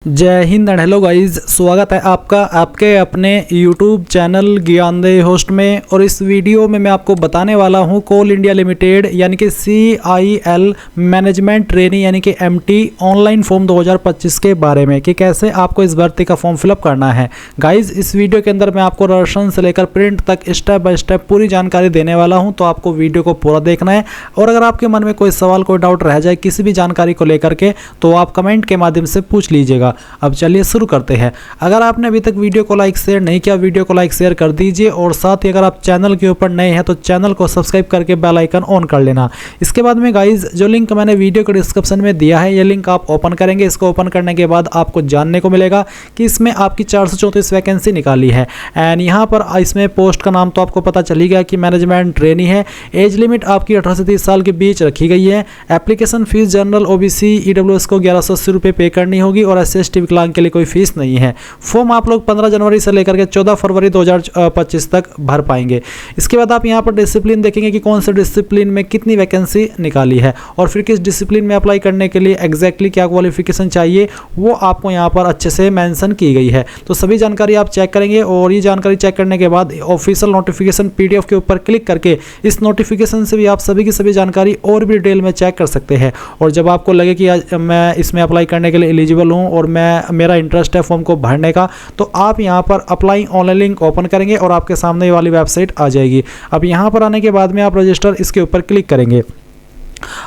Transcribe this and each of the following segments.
जय Hind and hello guys, स्वागत है आपका आपके अपने YouTube चैनल ज्ञानदेह होस्ट में। और इस वीडियो में मैं आपको बताने वाला हूं कोल इंडिया लिमिटेड यानी कि CIL मैनेजमेंट ट्रेनी यानी कि MT ऑनलाइन फॉर्म 2025 के बारे में कि कैसे आपको इस भर्ती का फॉर्म फिलअप करना है। गाइस, इस वीडियो के अंदर मैं आपको रर्शन से लेकर प्रिंट तक स्टेप बाय स्टेप पूरी जानकारी देने वाला हूँ, तो आपको वीडियो को पूरा देखना है। और अगर आपके मन में कोई सवाल कोई डाउट रह जाए किसी भी जानकारी को लेकर के, तो आप कमेंट के माध्यम से पूछ लीजिएगा। अब चलिए शुरू करते हैं। अगर आपने अभी तक वीडियो को लाइक शेयर नहीं किया, वीडियो को लाइक शेयर कर दीजिए। और साथ ही अगर आप चैनल के ऊपर नए हैं तो चैनल को सब्सक्राइब करके बेल आइकन ऑन कर लेना। इसके बाद में गाइज जो लिंक मैंने वीडियो के डिस्क्रिप्शन में दिया है, ये लिंक आप ओपन करेंगे। इसको ओपन करने के बाद आपको जानने को मिलेगा कि इसमें आपकी 434 वैकेंसी निकाली है। एंड यहाँ पर इसमें पोस्ट का नाम तो आपको पता चली गया कि मैनेजमेंट ट्रेनी है। एज लिमिट आपकी 18 से 30 साल के बीच रखी गई है। Application fees general OBC EWS को 1180 रुपये पे करनी होगी और SC/ST विकलांग के लिए कोई फीस नहीं है। फॉर्म आप लोग 15 जनवरी से लेकर के 14 फरवरी 2025 तक भर पाएंगे। इसके बाद आप यहाँ पर डिसिप्लिन देखेंगे कि कौन से डिसिप्लिन में कितनी वैकेंसी निकाली है और फिर किस डिसिप्लिन में अप्लाई करने के लिए एग्जैक्टली क्या क्वालिफिकेशन चाहिए वो आपको यहाँ पर अच्छे से मेंशन की गई है। तो सभी जानकारी आप चेक करेंगे और ये जानकारी चेक करने के बाद ऑफिशियल नोटिफिकेशन PDF के ऊपर क्लिक करके इस नोटिफिकेशन से भी आप सभी की सभी जानकारी और भी डिटेल में चेक कर सकते हैं। और जब आपको लगे कि मैं इसमें अप्लाई करने के लिए एलिजिबल हूँ और मेरा इंटरेस्ट है फॉर्म को भरने का, तो आप यहां पर अप्लाई ऑनलाइन लिंक ओपन करेंगे और आपके सामने ये वाली वेबसाइट आ जाएगी। अब यहां पर आने के बाद में आप रजिस्टर इसके ऊपर क्लिक करेंगे।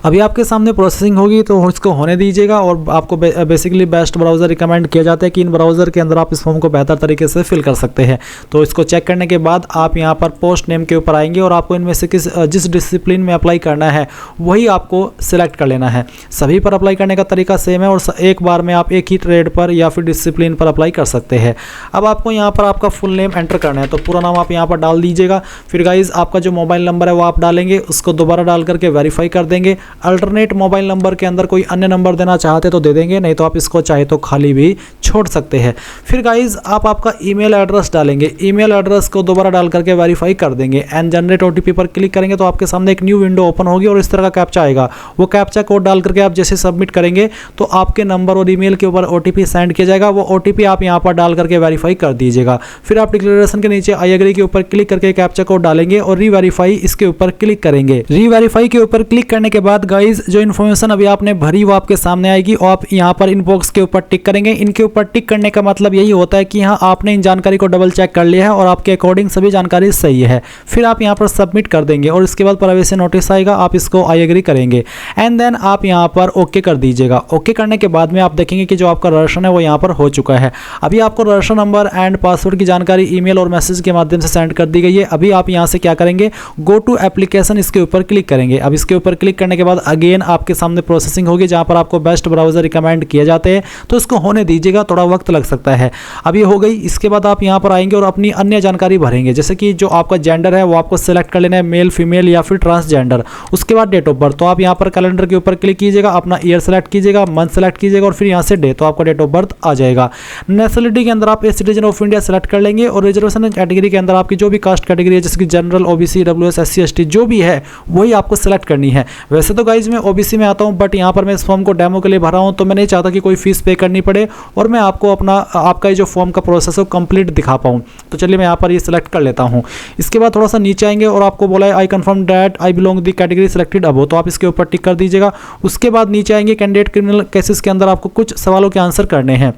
अभी आपके सामने प्रोसेसिंग होगी तो इसको होने दीजिएगा। और आपको बेसिकली बेस्ट ब्राउज़र रिकमेंड किया जाता है कि इन ब्राउज़र के अंदर आप इस फॉर्म को बेहतर तरीके से फिल कर सकते हैं। तो इसको चेक करने के बाद आप यहां पर पोस्ट नेम के ऊपर आएंगे और आपको इनमें से जिस डिसिप्लिन में अप्लाई करना है वही आपको सिलेक्ट कर लेना है। सभी पर अप्लाई करने का तरीका सेम है और एक बार में आप एक ही ट्रेड पर या फिर डिसिप्लिन पर अप्लाई कर सकते हैं। अब आपको यहाँ पर आपका फुल नेम एंटर करना है, तो पूरा नाम आप यहाँ पर डाल दीजिएगा। फिर गाइज आपका जो मोबाइल नंबर है वो आप डालेंगे, उसको दोबारा डाल करके वेरीफाई कर देंगे। अल्टरनेट मोबाइल नंबर के अंदर कोई अन्य नंबर देना चाहते तो दे देंगे, नहीं तो आप इसको चाहे तो खाली भी छोड़ सकते हैं। फिर गाइज आप आपका ईमेल एड्रेस डालेंगे, ईमेल एड्रेस को दोबारा डाल करके वेरीफाई कर देंगे। एंड जनरेट OTP पर क्लिक करेंगे तो आपके सामने एक न्यू विंडो ओपन होगी और इस तरह का कैप्चा आएगा। वो कैप्चा कोड डाल करके आप जैसे सबमिट करेंगे तो आपके नंबर और ईमेल के ऊपर OTP सेंड किया जाएगा। वो OTP आप यहाँ पर डाल करके वेरीफाई कर दीजिएगा। फिर आप डिक्लेरेशन के नीचे आई एग्री के ऊपर क्लिक करके कैप्चा कोड डालेंगे और रीवेरीफाई इसके ऊपर क्लिक करेंगे। रीवेरीफाई के ऊपर क्लिक करने के बाद गाइज जो इन्फॉर्मेशन अभी आपने भरी वो आपके सामने आएगी और आप यहाँ पर इनबॉक्स के ऊपर टिक करेंगे। इनके ऊपर टिक करने का मतलब यही होता है कि यहाँ आपने इन जानकारी को डबल चेक कर लिया है और आपके अकॉर्डिंग सभी जानकारी सही है। फिर आप यहाँ पर सबमिट कर देंगे और इसके बाद प्राइवेसी नोटिस आएगा, आप इसको आई एग्री करेंगे एंड देन आप यहाँ पर ओके कर दीजिएगा। ओके करने के बाद में आप देखेंगे कि जो आपका रजिस्ट्रेशन है वो यहाँ पर हो चुका है। अभी आपको रजिस्ट्रेशन नंबर एंड पासवर्ड की जानकारी ईमेल और मैसेज के माध्यम से सेंड कर दी गई है। अभी आप यहाँ से क्या करेंगे, गो टू एप्लीकेशन इसके ऊपर क्लिक करेंगे। अब इसके ऊपर क्लिक करने के बाद अगेन आपके सामने प्रोसेसिंग होगी जहां पर आपको बेस्ट ब्राउज़र रिकमेंड किए जाते हैं, तो इसको होने दीजिएगा, थोड़ा वक्त लग सकता है। अब ये हो गई। इसके बाद आप यहां पर आएंगे और अपनी अन्य जानकारी भरेंगे, जैसे कि जो आपका जेंडर है वो आपको सेलेक्ट कर लेना है, मेल फीमेल या फिर ट्रांसजेंडर। उसके बाद डेट ऑफ बर्थ, तो आप यहां पर कैलेंडर के ऊपर क्लिक कीजिएगा, अपना ईयर सेलेक्ट कीजिएगा, मंथ सेलेक्ट कीजिएगा और फिर यहां से डे, तो आपका डेट ऑफ बर्थ आ जाएगा। नेशनलिटी के अंदर आप a citizen of India select कर लेंगे और रिजर्वेशन कैटेगरी के अंदर आपकी जो भी कास्ट कैटेगरी है जैसे कि जनरल OBC EWS SC/ST जो भी है वही आपको सेलेक्ट करनी है। वैसे तो गाइज मैं OBC में आता हूं, बट यहाँ पर मैं इस फॉर्म को डेमो के लिए भरा हूं, तो मैं नहीं चाहता कि कोई फीस पे करनी पड़े और मैं आपको आपका जो फॉर्म का प्रोसेस है कंप्लीट दिखा पाऊं। तो चलिए मैं यहाँ पर ये सिलेक्ट कर लेता हूं। इसके बाद थोड़ा सा नीचे आएंगे और आपको बोला है I confirm that I belong the category selected above, तो आप इसके ऊपर टिक कर दीजिएगा। उसके बाद नीचे आएंगे कैंडिडेट क्रिमिनल केसेस के अंदर आपको कुछ सवालों के आंसर करने हैं।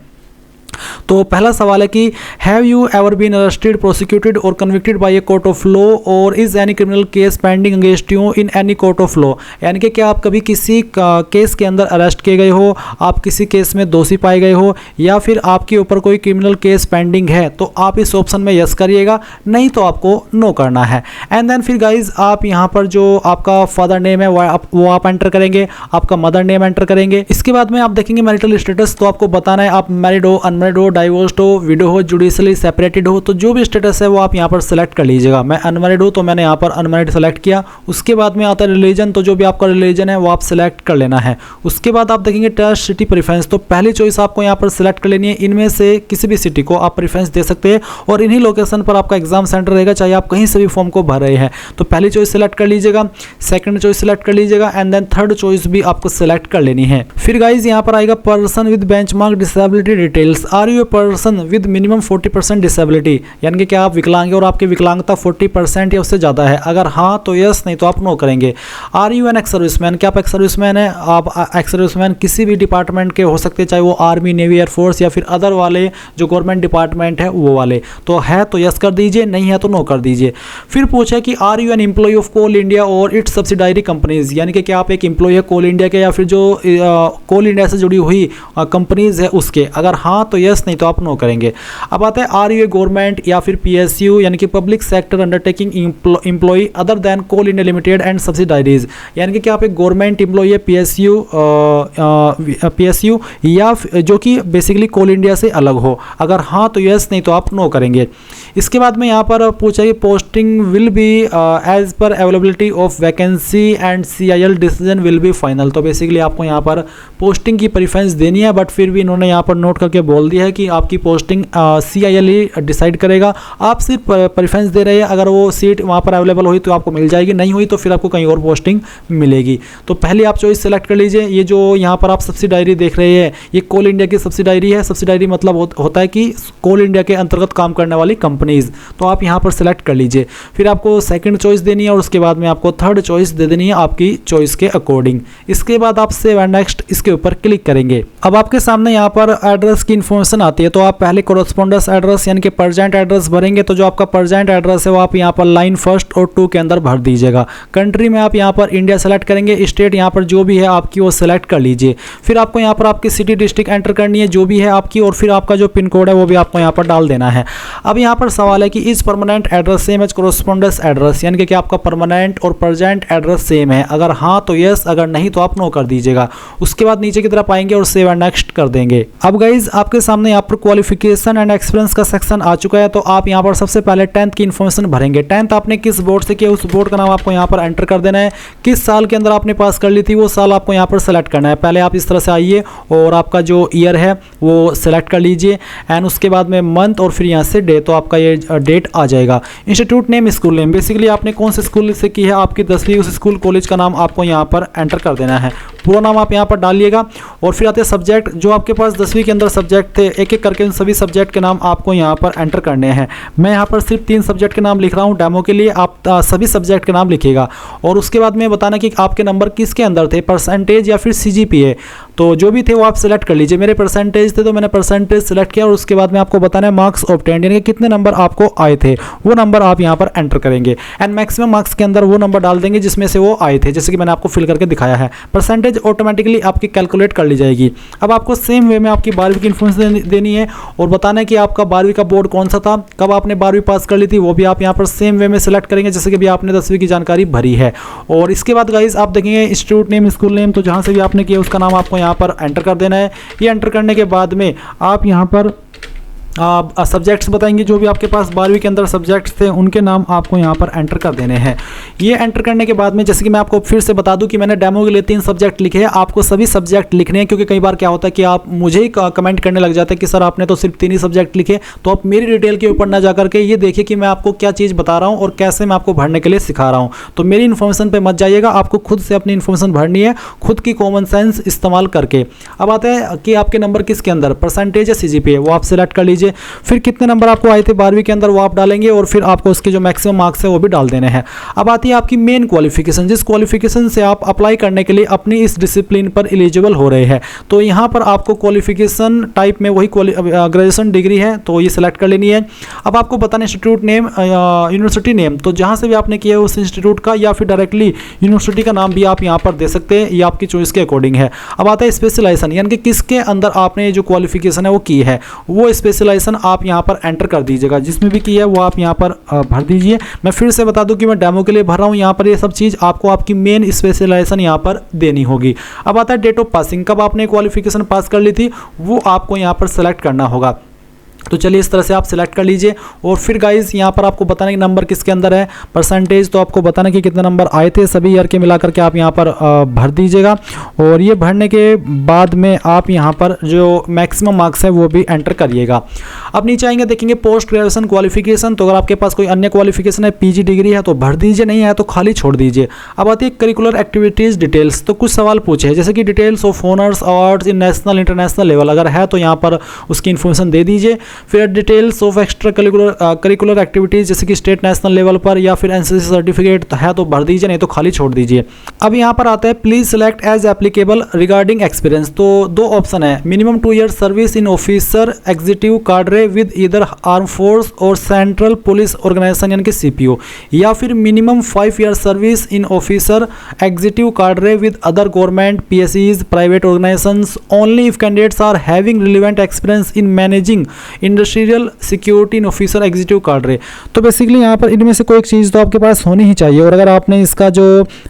तो पहला सवाल है कि have you ever been arrested prosecuted और convicted by a court of law और is any criminal case pending against you in any court of law, यानी कि क्या आप कभी किसी केस के अंदर अरेस्ट किए गए हो, आप किसी केस में दोषी पाए गए हो या फिर आपके ऊपर कोई क्रिमिनल केस पेंडिंग है, तो आप इस ऑप्शन में यस करिएगा, नहीं तो आपको नो करना है। एंड देन फिर गाइज आप यहाँ पर जो आपका फादर नेम है वो आप एंटर करेंगे, आपका मदर नेम एंटर करेंगे। इसके बाद में आप देखेंगे मैरिटल स्टेटस, तो आपको बताना है आप मैरिड हो अनमैरिड अनमैरिड हो, डाइवोर्स्ड हो, विडो हो, जुडिशली सेपरेटेड हो, तो जो भी स्टेटस है वो आप यहाँ पर सेलेक्ट कर लीजिएगा। मैं अनमैरिड हूँ तो मैंने यहाँ पर अनमैरिड सेलेक्ट किया। उसके बाद में आता है रिलीजन, तो जो भी आपका रिलीजन है वो आप सेलेक्ट कर लेना है। उसके बाद आप देखेंगे ट्रस्ट सिटी प्रेफरेंस, तो पहली चॉइस आपको यहाँ पर सेलेक्ट कर लेनी है। इनमें से किसी भी सिटी को आप प्रेफरेंस दे सकते हैं और इन्हीं लोकेशन पर आपका एग्जाम सेंटर रहेगा, चाहे आप कहीं से भी फॉर्म को भर रहे हैं। तो पहली चॉइस सेलेक्ट कर लीजिएगा, सेकंड चॉइस सेलेक्ट कर लीजिएगा एंड देन थर्ड चॉइस भी आपको सेलेक्ट कर लेनी है। फिर गाइज यहाँ पर आएगा person with benchmark disability details. Are you a person with minimum 40% disability, यानी कि क्या आप विकलांग हैं और आपकी विकलांगता 40% या उससे ज़्यादा है? अगर हाँ तो यस, नहीं तो आप नो करेंगे। Are you an ex serviceman, क्या आप एक्स सर्विसमैन है? आप एक्स सर्विसमैन किसी भी डिपार्टमेंट के हो सकते हैं, चाहे वो आर्मी, नेवी, एयरफोर्स या फिर अदर वाले जो गवर्नमेंट डिपार्टमेंट है वो वाले। तो है तो यस कर दीजिए, नहीं है तो नो कर दीजिए। फिर पूछा कि are you an employee of Coal India और इट्स सब्सिडायरी कंपनीज, यानी कि क्या आप एक एम्प्लॉय है कोल इंडिया के या फिर जो कोल इंडिया से जुड़ी हुई कंपनीज है उसके? अगर हाँ तो यस, नहीं तो आप नो करेंगे। अब आता है आर यू ए गवर्नमेंट या फिर पीएसयू यानी कि public sector undertaking employ other than Coal India Limited and subsidiaries, यानी कि क्या आप एक गवर्नमेंट एम्प्लॉय है पीएसयू या जो कि बेसिकली कोल इंडिया से अलग हो? अगर हाँ तो यस, नहीं तो आप नो करेंगे। इसके बाद में यहाँ पर पूछा कि posting will be as per availability of vacancy and CIL decision will be final, तो बेसिकली आपको यहाँ पर पोस्टिंग की प्रेफरेंस देनी है, बट फिर भी इन्होंने यहाँ पर नोट करके बोल दिया है कि आपकी पोस्टिंग CIL ही डिसाइड करेगा। आप सिर्फ प्रेफरेंस दे रहे हैं, अगर वो सीट वहाँ पर अवेलेबल हुई तो आपको मिल जाएगी, नहीं हुई तो फिर आपको कहीं और पोस्टिंग मिलेगी। तो पहले आप चॉइस सेलेक्ट कर लीजिए। ये जो यहाँ पर आप सब्सिडायरी देख रहे हैं ये कोल इंडिया की सब्सिडायरी है। सब्सिडायरी मतलब होता है कि कोल इंडिया के अंतर्गत काम करने वाली कंपनीज, तो आप यहाँ पर सेलेक्ट कर लीजिए। फिर आपको सेकंड चॉइस देनी है और उसके बाद में आपको थर्ड चॉइस दे देनी है आपकी चॉइस के अकॉर्डिंग। इसके बाद आप सेव एंड नेक्स्ट इसके ऊपर क्लिक करेंगे। अब आपके सामने यहाँ पर एड्रेस की इन्फॉर्मेशन आती है, तो आप पहले कोरस्पोंडेंस एड्रेस यानी कि प्रेजेंट एड्रेस भरेंगे। तो जो आपका प्रेजेंट एड्रेस है वो आप यहाँ पर लाइन 1 और 2 के अंदर भर दीजिएगा। कंट्री में आप यहाँ पर इंडिया सेलेक्ट करेंगे, स्टेट यहाँ पर जो भी है आपकी वो सेलेक्ट कर लीजिए। फिर आपको यहाँ पर आपकी सिटी डिस्ट्रिक्ट एंटर करनी है जो भी है आपकी, और फिर आपका जो पिन कोड है वो भी आपको यहाँ पर डाल देना है। अब यहाँ पर सवाल है कि इस permanent address same as correspondence address, यानी कि क्या आपका परमानेंट और प्रेजेंट एड्रेस सेम है? अगर हाँ तो यस, अगर नहीं तो आप नो कर दीजिएगा। उसके बाद नीचे की तरफ आएंगे और सेव एंड नेक्स्ट कर देंगे। अब गाइज आपके सामने यहाँ पर क्वालिफिकेशन एंड एक्सपीरियंस का सेक्शन आ चुका है, तो आप यहाँ पर सबसे पहले 10th की इन्फॉर्मेशन भरेंगे। 10th आपने किस बोर्ड से किया उस बोर्ड का नाम आपको यहाँ पर एंटर कर देना है। किस साल के अंदर आपने पास कर ली थी वो साल आपको यहाँ पर सेलेक्ट करना है। पहले आप इस तरह से आइए और आपका जो ईयर है वो सेलेक्ट कर लीजिए एंड उसके बाद में मंथ और फिर यहाँ से डे, तो आपका ये डेट आ जाएगा। Institute name, school name, basically आपने कौन से स्कूल से की है आपकी 10वीं, उस स्कूल कॉलेज का नाम आपको यहाँ पर एंटर कर देना है। पूरा नाम आप यहाँ पर डालिएगा और फिर आते हैं सब्जेक्ट। जो आपके पास 10वीं के अंदर सब्जेक्ट थे एक एक करके उन सभी सब्जेक्ट के नाम आपको यहाँ पर एंटर करने हैं। मैं यहाँ पर सिर्फ 3 सब्जेक्ट के नाम लिख रहा हूँ डेमो के लिए, आप सभी सब्जेक्ट के नाम लिखिएगा। और उसके बाद में बताना कि आपके नंबर किसके अंदर थे, परसेंटेज या फिर CGPA, तो जो भी थे वो आप सेलेक्ट कर लीजिए। मेरे परसेंटेज थे तो मैंने परसेंटेज सेलेक्ट किया और उसके बाद में आपको बताना है मार्क्स ऑब्टेन्ड, यानी कि कितने नंबर आपको आए थे, वो नंबर आप यहाँ पर एंटर करेंगे एंड मैक्सिमम मार्क्स के अंदर वो नंबर डाल देंगे जिसमें से वो आए थे, जैसे कि मैंने आपको फिल करके दिखाया है। परसेंटेज ऑटोमेटिकली आपकी कैलकुलेट कर ली जाएगी। अब आपको सेम वे में आपकी 12वीं की इन्फॉर्मेशन देनी है और बताना है कि आपका 12वीं का बोर्ड कौन सा था, कब आपने 12वीं पास कर ली थी, वो भी आप यहाँ पर सेम वे में सेलेक्ट करेंगे जैसे कि भी आपने 10वीं की जानकारी भरी है। और इसके बाद गाइज आप देखेंगे इंस्टीट्यूट नेम, स्कूल नेम, तो जहाँ से भी आपने किया उसका नाम आपको यहाँ पर एंटर कर देना है। ये एंटर करने के बाद में आप यहाँ पर सब्जेक्ट्स बताएंगे, जो भी आपके पास 12वीं के अंदर सब्जेक्ट्स थे उनके नाम आपको यहाँ पर एंटर कर देने हैं। ये एंटर करने के बाद में जैसे कि मैं आपको फिर से बता दूं कि मैंने डेमो के लिए 3 सब्जेक्ट लिखे हैं, आपको सभी सब्जेक्ट लिखने हैं, क्योंकि कई बार क्या होता है कि आप मुझे ही कमेंट करने लग जाते हैं कि सर आपने तो सिर्फ 3 ही सब्जेक्ट लिखे। तो आप मेरी डिटेल के ऊपर ना जाकर के ये देखिए कि मैं आपको क्या चीज़ बता रहा हूँ और कैसे मैं आपको भरने के लिए सिखा रहा हूँ। तो मेरी इन्फॉर्मेशन पर मत जाइएगा, आपको खुद से अपनी इन्फॉर्मेशन भरनी है, खुद की कॉमन सेंस इस्तेमाल करके। अब आता है कि आपके नंबर किसके अंदर, परसेंटेज या CGPA, वो आप सेलेक्ट कर लीजिए। फिर कितने नंबर आपको आए थे 12वीं के अंदर वो आप डालेंगे और फिर आपको उसके जो मैक्सिमम मार्क्स है वो भी डाल देने हैं। अब आती है आपकी मेन क्वालिफिकेशन, जिस क्वालिफिकेशन से आप अप्लाई करने के लिए अपनी इस डिसिप्लिन पर एलिजिबल हो रहे हैं। तो यहाँ पर आपको क्वालिफिकेशन टाइप में वही ग्रेजुएशन डिग्री है तो ये सेलेक्ट कर लेनी है। अब आपको बताना इंस्टीट्यूट नेम, यूनिवर्सिटी नेम, तो जहाँ से भी आपने किया है उस इंस्टीट्यूट का या फिर डायरेक्टली यूनिवर्सिटी का नाम भी आप यहाँ पर दे सकते हैं, ये आपकी चॉइस के अकॉर्डिंग है। अब आता है स्पेशलाइजेशन, यानी कि किसके अंदर आपने जो क्वालिफिकेशन है वो की है, वो स्पेशलाइजेशन स्पेशलाइजेशन आप यहाँ पर एंटर कर दीजिएगा, जिसमें भी की है वो आप यहाँ पर भर दीजिए। मैं फिर से बता दूं कि मैं डेमो के लिए भर रहा हूँ, यहाँ पर ये सब चीज़ आपको आपकी मेन स्पेशलाइजेशन यहाँ पर देनी होगी। अब आता है डेट ऑफ पासिंग, कब आपने क्वालिफिकेशन पास कर ली थी वो आपको यहाँ पर सेलेक्ट करना होगा। तो चलिए इस तरह से आप सिलेक्ट कर लीजिए। और फिर गाइस यहाँ पर आपको बताना कि नंबर किसके अंदर है, परसेंटेज तो आपको बताना कि कितने नंबर आए थे, सभी ईयर के मिला करके आप यहाँ पर भर दीजिएगा। और ये भरने के बाद में आप यहाँ पर जो मैक्सिमम मार्क्स है वो भी एंटर करिएगा। अब नीचे आएंगे देखेंगे पोस्ट ग्रेजुएशन क्वालिफिकेशन, तो अगर आपके पास कोई अन्य क्वालिफिकेशन है, पीजी डिग्री है तो भर दीजिए, नहीं है तो खाली छोड़ दीजिए। अब आती है करिकुलर एक्टिविटीज़ डिटेल्स, तो कुछ सवाल पूछे हैं जैसे कि details of honours awards in national international level, अगर है तो यहाँ पर उसकी इन्फॉर्मेशन दे दीजिए। फिर details of extra curricular activities जैसे कि स्टेट नेशनल लेवल पर या फिर एनसीसी सर्टिफिकेट है तो भर दीजिए, नहीं तो खाली छोड़ दीजिए। अब यहाँ पर आता है please select as applicable regarding experience, तो दो ऑप्शन है, minimum 2 year service in officer executive cadre with either arm force और सेंट्रल पुलिस ऑर्गेनाइजेशन यानी कि सीपीओ, या फिर minimum 5 year service in officer executive cadre with other government PSEs private organisations only if candidates are having relevant experience in managing industrial security in officer executive cadre. तो basically यहाँ पर इनमें से कोई एक चीज़ तो आपके पास होनी ही चाहिए। और अगर आपने इसका जो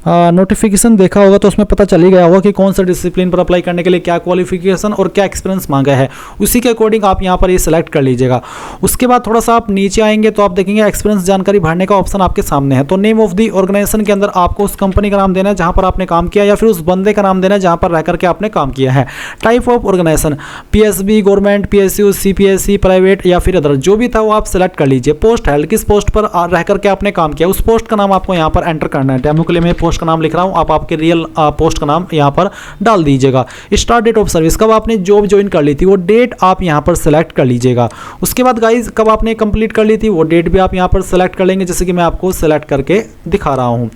नोटिफिकेशन देखा होगा तो उसमें पता चल ही गया होगा कि कौन सा डिसिप्लिन पर अप्लाई करने के लिए क्या क्वालिफिकेशन और क्या एक्सपीरियंस मांगा है, उसी के अकॉर्डिंग आप यहाँ पर ये सिलेक्ट कर लीजिएगा। उसके बाद थोड़ा सा आप नीचे आएंगे तो आप देखेंगे एक्सपीरियंस जानकारी भरने का ऑप्शन आपके सामने है। तो नेम ऑफ द ऑर्गेनाइजेशन के अंदर आपको उस कंपनी का नाम देना है जहाँ पर आपने काम किया, या फिर उस बंदे का नाम देना है जहाँ पर रह करके आपने काम किया है। Type of organisation PSB, government, PSU, CPSC, private या फिर अदर, जो भी था वो आप सेलेक्ट कर लीजिए। पोस्ट हेल्ड, किस पोस्ट पर रह करके आपने काम किया, उस पोस्ट का नाम आपको यहाँ पर एंटर करना है। डेमो के लिए मैं पोस्ट का नाम लिख रहा हूँ, आप आपके रियल पोस्ट का नाम यहाँ पर डाल दीजिएगा। स्टार्ट डेट ऑफ सर्विस, कब आपने जॉब ज्वाइन कर ली थी वो डेट आप यहाँ पर सेलेक्ट कर लीजिएगा। उसके बाद गाइज कब आपने कंप्लीट कर ली थी वो डेट भी आप यहाँ पर सेलेक्ट कर लेंगे, जैसे कि मैं आपको सेलेक्ट करके दिखा रहा हूँ।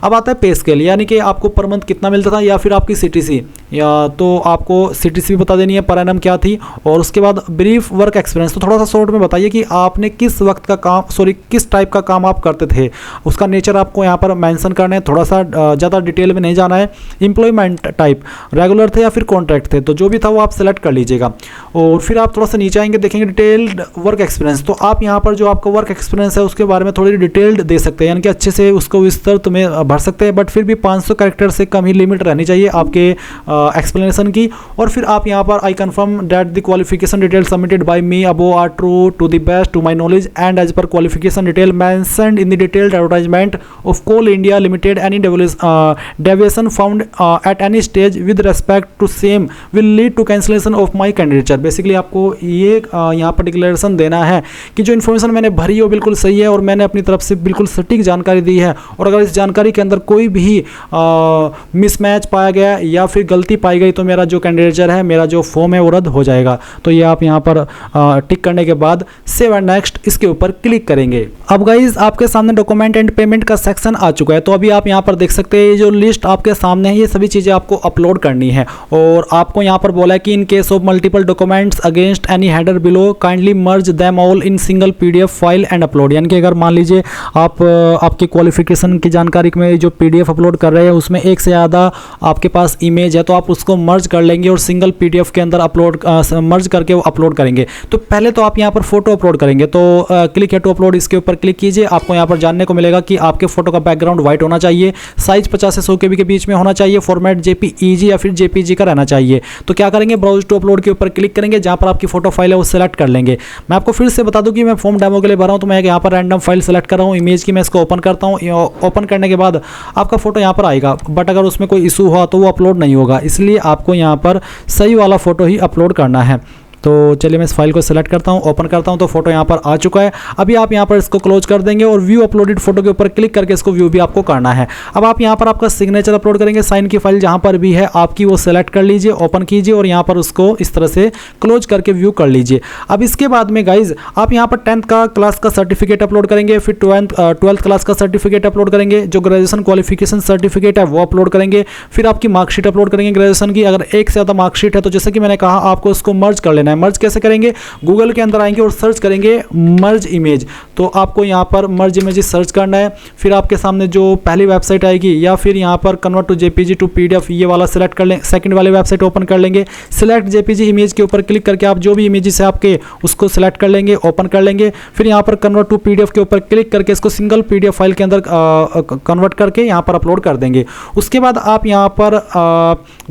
अब आता है पे स्केल, यानी कि आपको पर मंथ कितना मिलता था, या फिर आपकी सीटीसी, या तो आपको सीटीसी भी बता देनी है पर एनम क्या थी। और उसके बाद ब्रीफ वर्क एक्सपीरियंस, तो थोड़ा सा शॉर्ट में बताइए कि आपने किस वक्त का काम, किस टाइप का काम आप करते थे, उसका नेचर आपको यहाँ पर मेंशन करना है, थोड़ा सा ज़्यादा डिटेल में नहीं जाना है। एम्प्लॉयमेंट टाइप रेगुलर थे या फिर कॉन्ट्रैक्ट थे, तो जो भी था वो आप सेलेक्ट कर लीजिएगा। और फिर आप थोड़ा सा नीचे आएंगे देखेंगे डिटेल्ड वर्क एक्सपीरियंस, तो आप यहाँ पर जो आपका वर्क एक्सपीरियंस है उसके बारे में थोड़ी डिटेल्ड दे सकते हैं, यानी कि अच्छे से उसको विस्तृत में भर सकते हैं, बट फिर भी 500 कैरेक्टर से कम ही लिमिट रहनी चाहिए आपके एक्सप्लेनेशन की। और फिर आप यहाँ पर I confirm that the qualification detail submitted by me above are true to the best to my knowledge and as per qualification detail mentioned in the detailed advertisement of Coal India Limited any deviation found at any stage with respect to same will lead to cancellation of my candidature. Basically आपको ये यहाँ पर declaration देना है कि जो information मैंने भरी है वो बिल्कुल सही है और मैंने अपनी तरफ से बिल्कुल सटीक जानकारी दी है, और अगर इस जानकारी के अंदर कोई भी मिसमैच पाया गया या फिर गलती पाई गई तो मेरा जो कैंडिडेचर है, मेरा जो फॉर्म है वो रद्द हो जाएगा। तो ये आप यहाँ पर टिक करने के बाद सेव एंड नेक्स्ट इसके ऊपर क्लिक करेंगे। अब गाइज आपके सामने डॉक्यूमेंट एंड पेमेंट का सेक्शन आ चुका है, तो अभी आप यहाँ पर देख सकते हैं ये जो लिस्ट आपके सामने है ये सभी चीज़ें आपको अपलोड करनी है। और आपको यहाँ पर बोला है कि in case of multiple documents against any header below kindly merge them all in single PDF file and upload, यानी कि अगर मान लीजिए आप आपकी क्वालिफिकेशन की जानकारी में जो पीडीएफ अपलोड कर रहे हैं उसमें एक से ज़्यादा आपके पास इमेज है तो आप उसको मर्ज कर लेंगे और सिंगल पीडीएफ के अंदर अपलोड मर्ज करके वो अपलोड करेंगे। तो पहले तो आप यहाँ पर फोटो अपलोड करेंगे, तो क्लिक है टू अपलोड, इसके ऊपर क्लिक कीजिए। आपको यहाँ पर जानने को मिलेगा कि आपके फोटो का बैकग्राउंड व्हाइट होना चाहिए, साइज 50 से 100 KB के बीच में होना चाहिए, फॉर्मेट जेपीईजी या फिर जेपीजी का रहना चाहिए। तो क्या करेंगे, ब्राउज टू अपलोड के ऊपर क्लिक करेंगे, जहाँ पर आपकी फोटो फाइल है वो सेलेक्ट कर लेंगे। मैं आपको फिर से बता दूं कि मैं फॉर्म डेमो के लिए भर रहा हूँ, तो मैं यहाँ पर रैंडम फाइल सेलेक्ट कर रहा हूँ इमेज की, मैं इसको ओपन करता हूँ। ओपन करने के बाद आपका फोटो यहाँ पर आएगा, बट अगर उसमें कोई इशू हुआ तो वो अपलोड नहीं होगा, इसलिए आपको यहाँ पर सही वाला फोटो ही अपलोड करना है। तो चलिए मैं इस फाइल को सेलेक्ट करता हूँ, ओपन करता हूँ, तो फोटो यहाँ पर आ चुका है। अभी आप यहाँ पर इसको क्लोज कर देंगे और व्यू अपलोडेड फोटो के ऊपर क्लिक करके इसको व्यू भी आपको करना है। अब आप यहाँ पर आपका सिग्नेचर अपलोड करेंगे, साइन की फाइल जहाँ पर भी है आपकी वो सेलेक्ट कर लीजिए, ओपन कीजिए और यहाँ पर उसको इस तरह से क्लोज करके व्यू कर लीजिए। अब इसके बाद में गाइज आप यहाँ पर 10th का क्लास का सर्टिफिकेट अपलोड करेंगे, फिर 12th क्लास का सर्टिफिकेट अपलोड करेंगे, जो ग्रेजुएशन क्वालिफिकेशन सर्टिफिकेट है वो अपलोड करेंगे, फिर आपकी मार्कशीट अपलोड करेंगे ग्रेजुएशन की। अगर एक से ज़्यादा मार्कशीट है तो जैसे कि मैंने कहा आपको उसको मर्ज कर लेना है, है। मर्ज कैसे करेंगे, गूगल के अंदर आएंगे और सर्च करेंगे मर्ज इमेज। तो आपको यहाँ पर मर्ज इमेज सर्च करना है, फिर आपके सामने जो पहली वेबसाइट आएगी या फिर यहाँ पर convert to JPG to PDF ये वाला सिलेक्ट कर लें, सेकंड वाली वेबसाइट ओपन कर लेंगे। सिलेक्ट जेपीजी इमेज के ऊपर क्लिक करके आप जो भी इमेजेस है आपके उसको सिलेक्ट कर लेंगे, ओपन कर लेंगे। फिर यहाँ पर कन्वर्ट टू पीडीएफ के ऊपर क्लिक करके इसको सिंगल पीडीएफ फाइल के अंदर कन्वर्ट करके यहाँ पर अपलोड कर देंगे। उसके बाद आप यहाँ पर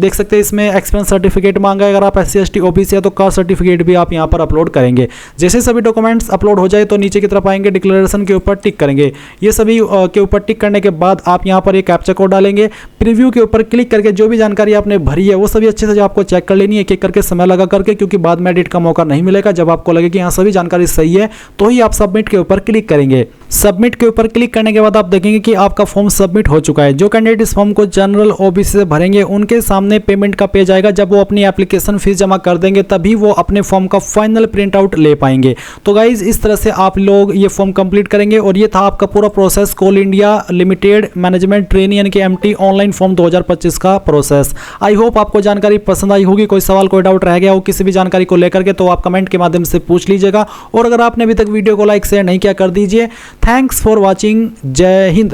देख सकते हैं इसमें एक्सपीरियंस सर्टिफिकेट मांगा है, अगर आप SC ST OBC है तो कास्ट सर्टिफिकेट भी आप यहाँ पर अपलोड करेंगे। जैसे सभी डॉक्यूमेंट्स अपलोड हो जाए तो नीचे की तरफ आएंगे, डिक्लेरेशन के ऊपर टिक करेंगे। ये सभी के ऊपर टिक करने के बाद आप यहाँ पर एक कैप्चा कोड डालेंगे, प्रीव्यू के ऊपर क्लिक करके जो भी जानकारी आपने भरी है वो सभी अच्छे से आपको चेक कर लेनी है, एक एक करके समय लगा करके, क्योंकि बाद में एडिट का मौका नहीं मिलेगा। जब आपको लगे कि यहाँ सभी जानकारी सही है तो ही आप सबमिट के ऊपर क्लिक करेंगे। सबमिट के ऊपर क्लिक करने के बाद आप देखेंगे कि आपका फॉर्म सबमिट हो चुका है। जो कैंडिडेट इस फॉर्म को जनरल OBC से भरेंगे उनके सामने पेमेंट का पेज आएगा। जब वो अपनी एप्लीकेशन फीस जमा कर देंगे तभी वो अपने फॉर्म का फाइनल प्रिंट आउट ले पाएंगे। तो गाइज इस तरह से आप लोग ये फॉर्म कंप्लीट करेंगे और ये था आपका पूरा प्रोसेस, कोल इंडिया लिमिटेड मैनेजमेंट ट्रेनी यानी कि MT ऑनलाइन फॉर्म 2025 का प्रोसेस। आई होप आपको जानकारी पसंद आई होगी। कोई सवाल कोई डाउट रह गया हो किसी भी जानकारी को लेकर के तो आप कमेंट के माध्यम से पूछ लीजिएगा। और अगर आपने अभी तक वीडियो को लाइक शेयर नहीं किया कर दीजिए। Thanks for watching. जय हिंद।